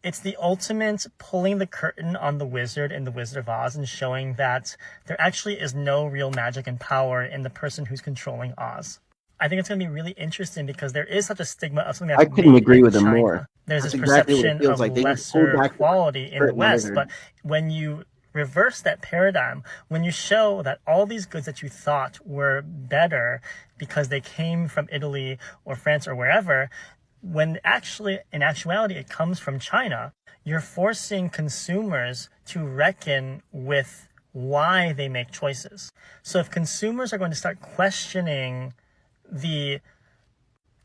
it's the ultimate pulling the curtain on the wizard in The Wizard of Oz and showing that there actually is no real magic and power in the person who's controlling Oz. I think it's going to be really interesting because there is such a stigma of something that's I couldn't made agree in with them China. more. There's That's this exactly what it perception feels of like. They just pulled lesser back the quality in the curtain on West, Wizard. but when you reverse that paradigm, when you show that all these goods that you thought were better because they came from Italy or France or wherever, when actually, in actuality, it comes from China, you're forcing consumers to reckon with why they make choices. So if consumers are going to start questioning the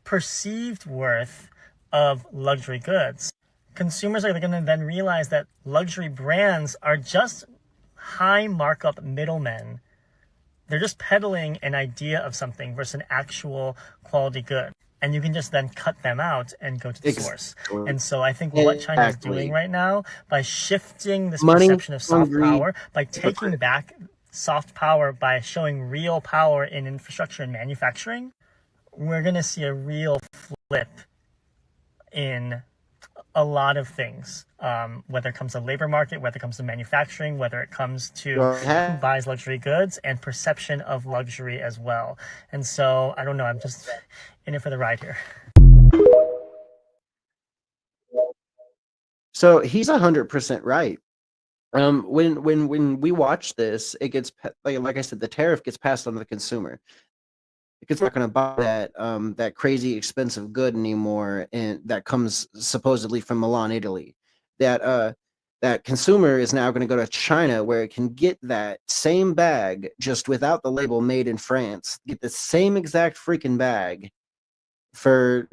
perceived worth of luxury goods, consumers are going to then realize that luxury brands are just high markup middlemen. They're just peddling an idea of something versus an actual quality good. And you can just then cut them out and go to the source. And so I think what China is doing right now, by shifting this perception of soft power, by taking back soft power, by showing real power in infrastructure and manufacturing, we're going to see a real flip in a lot of things, whether it comes to labor market, whether it comes to manufacturing, whether it comes to who buys luxury goods and perception of luxury as well. And so, I don't know, I'm just in it for the ride here. So he's 100% right. When we watch this, it gets like I said, the tariff gets passed on to the consumer. Because we're not going to buy that crazy expensive good anymore, and that comes supposedly from Milan, Italy. That consumer is now going to go to China, where it can get that same bag just without the label "Made in France." Get the same exact freaking bag for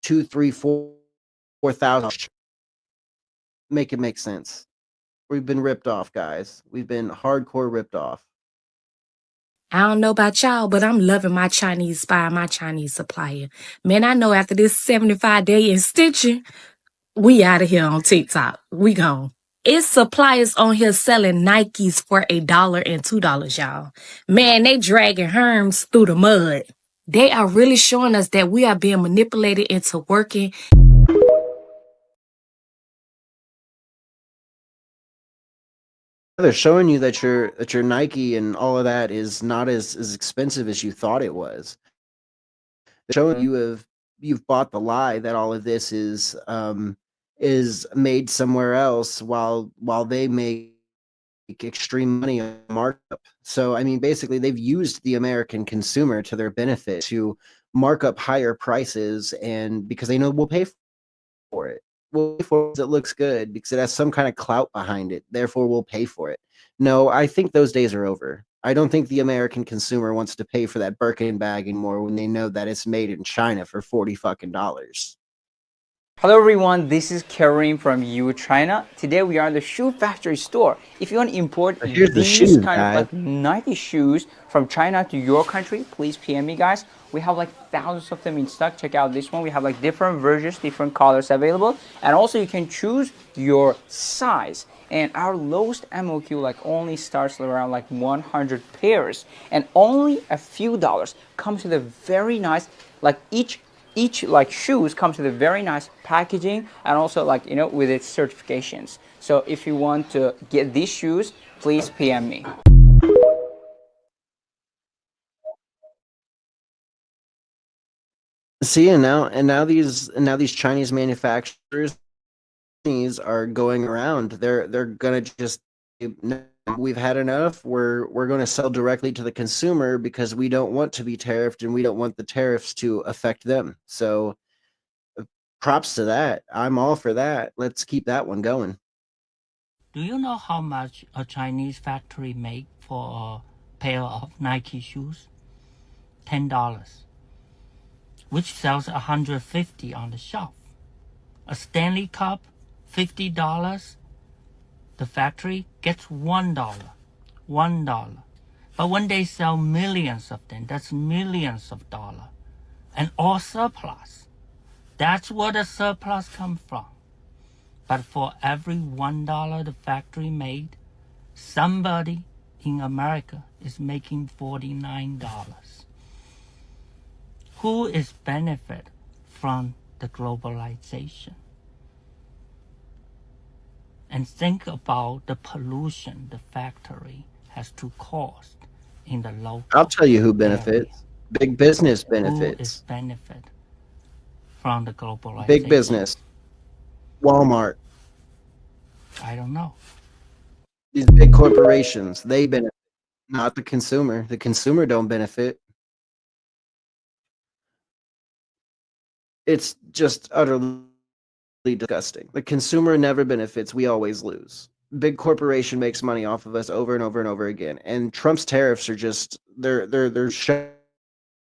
2, 3, 4,000. Make it make sense. We've been ripped off, guys. We've been hardcore ripped off. I don't know about y'all, but I'm loving my Chinese buy, my Chinese supplier. Man, I know after this 75-day extension, we out of here on TikTok. We gone. It's suppliers on here selling Nikes for $1 and $2, y'all. Man, they dragging Herms through the mud. They are really showing us that we are being manipulated into working. They're showing you that your Nike and all of that is not as expensive as you thought it was. They're showing you've bought the lie that all of this is made somewhere else while they make extreme money on markup. So I mean, basically, they've used the American consumer to their benefit to mark up higher prices, and because they know we'll pay for it. We'll pay for it because it looks good, because it has some kind of clout behind it. Therefore, we'll pay for it. No, I think those days are over. I don't think the American consumer wants to pay for that Birkin bag anymore when they know that it's made in China for $40 fucking. Hello everyone, this is Karim from China. Today we are in the shoe factory store. If you want to import Here's the these shoes, kind of guys. like Nike shoes from China to your country, please PM me guys. We have like thousands of them in stock. Check out this one. We have like different versions, different colors available. And also you can choose your size. And our lowest MOQ like only starts around like 100 pairs. And only a few dollars comes with a very nice, like each like shoes comes with a very nice packaging and also like with its certifications. So if you want to get these shoes, please PM me. See, and now these Chinese manufacturers are going around. They're gonna just, no, we've had enough. We're going to sell directly to the consumer because we don't want to be tariffed and we don't want the tariffs to affect them. So props to that. I'm all for that. Let's keep that one going. Do you know how much a Chinese factory make for a pair of Nike shoes? $10, which sells 150 on the shelf. A Stanley Cup, $50. The factory gets $1. $1. But when they sell millions of them, that's millions of dollars. And all surplus. That's where the surplus comes from. But for every $1 the factory made, somebody in America is making $49. Who is benefit from the globalization? And think about the pollution the factory has to cause in the local. I'll tell you who benefits. Area. Big business benefits. Who is benefit from the globalization? Big business. Walmart. I don't know. These big corporations, they benefit, not the consumer. The consumer don't benefit. It's just utterly disgusting. The consumer never benefits. We always lose. Big corporation makes money off of us over and over and over again. And Trump's tariffs are just they're showing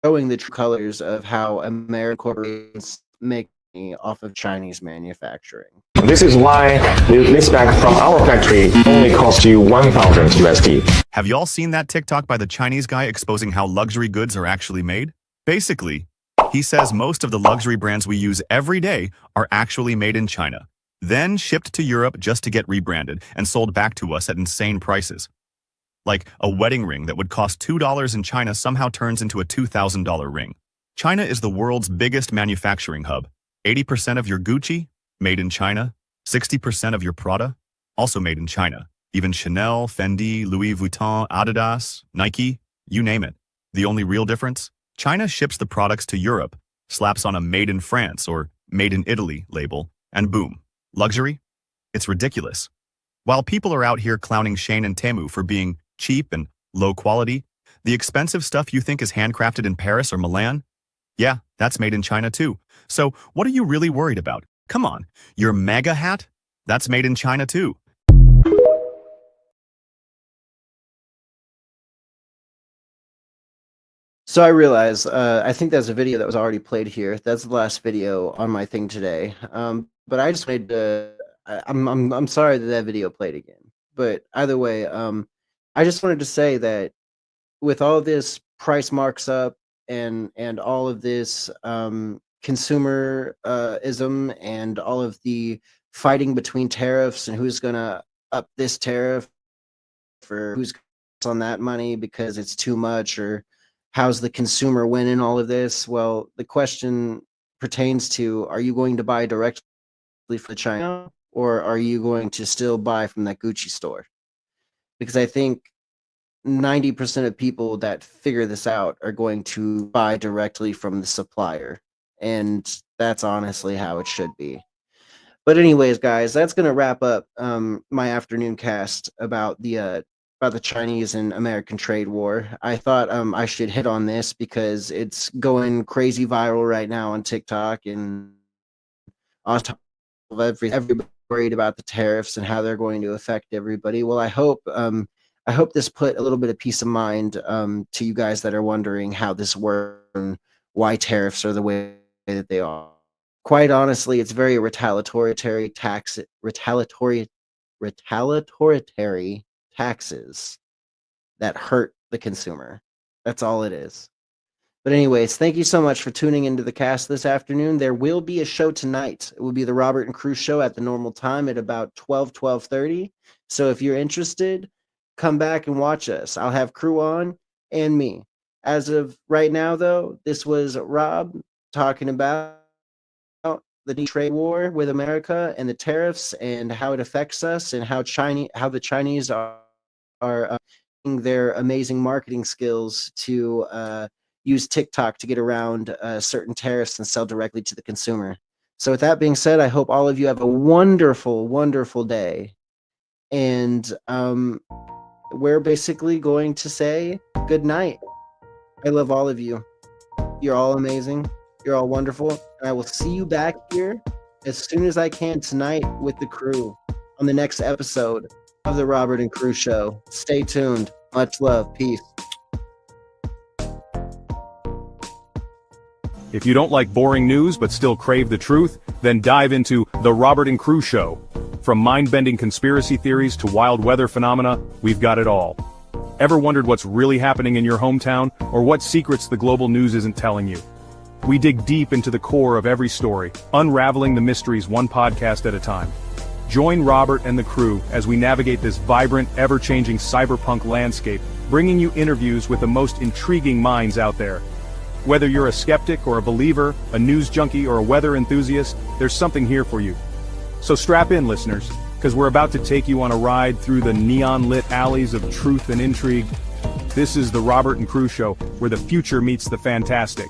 the true colors of how American corporations make money off of Chinese manufacturing. This is why this bag from our factory only costs you 1,000 USD. Have you all seen that TikTok by the Chinese guy exposing how luxury goods are actually made? Basically, he says most of the luxury brands we use every day are actually made in China, then shipped to Europe just to get rebranded and sold back to us at insane prices. Like a wedding ring that would cost $2 in China somehow turns into a $2,000 ring. China is the world's biggest manufacturing hub. 80% of your Gucci, made in China. 60% of your Prada, also made in China. Even Chanel, Fendi, Louis Vuitton, Adidas, Nike, you name it. The only real difference? China ships the products to Europe, slaps on a Made in France or Made in Italy label, and boom. Luxury? It's ridiculous. While people are out here clowning Shein and Temu for being cheap and low quality, the expensive stuff you think is handcrafted in Paris or Milan? Yeah, that's made in China too. So what are you really worried about? Come on, your mega hat? That's made in China too. So I realize, I think that's a video that was already played here. That's the last video on my thing today. But I just wanted to, I'm sorry that that video played again. But either way, I just wanted to say that with all this price marks up and all of this consumerism and all of the fighting between tariffs and who's gonna up this tariff for who's on that money because it's too much, or how's the consumer win in all of this? Well, the question pertains to, are you going to buy directly from China, or are you going to still buy from that Gucci store? Because I think 90% of people that figure this out are going to buy directly from the supplier. And that's honestly how it should be. But anyways, guys, that's going to wrap up my afternoon cast about the Chinese and American trade war. I thought I should hit on this because it's going crazy viral right now on TikTok, and on top of everybody worried about the tariffs and how they're going to affect everybody. Well, I hope this put a little bit of peace of mind to you guys that are wondering how this works and why tariffs are the way that they are. quite honestly, it's very retaliatory taxes that hurt the consumer. That's all it is. But anyways, thank you so much for tuning into the cast this afternoon. There will be a show tonight. It will be the Robert and Crew show at the normal time at about 12:30. So if you're interested, come back and watch us. I'll have Crew on and me. As of right now, though, this was Rob talking about the trade war with America and the tariffs and how it affects us and how the Chinese are using their amazing marketing skills to use TikTok to get around certain tariffs and sell directly to the consumer. So with that being said, I hope all of you have a wonderful, wonderful day. And we're basically going to say good night. I love all of you. You're all amazing. You're all wonderful. And I will see you back here as soon as I can tonight with the crew on the next episode of the Robert and Crew Show. Stay tuned. Much love. Peace. If you don't like boring news but still crave the truth, then dive into The Robert and Crew Show. From mind-bending conspiracy theories to wild weather phenomena, we've got it all. Ever wondered what's really happening in your hometown, or what secrets the global news isn't telling you? We dig deep into the core of every story, unraveling the mysteries one podcast at a time. Join Robert and the crew as we navigate this vibrant, ever-changing cyberpunk landscape, bringing you interviews with the most intriguing minds out there. Whether you're a skeptic or a believer, a news junkie or a weather enthusiast, there's something here for you. So strap in, listeners, because we're about to take you on a ride through the neon-lit alleys of truth and intrigue. This is the Robert and Crew Show, where the future meets the fantastic.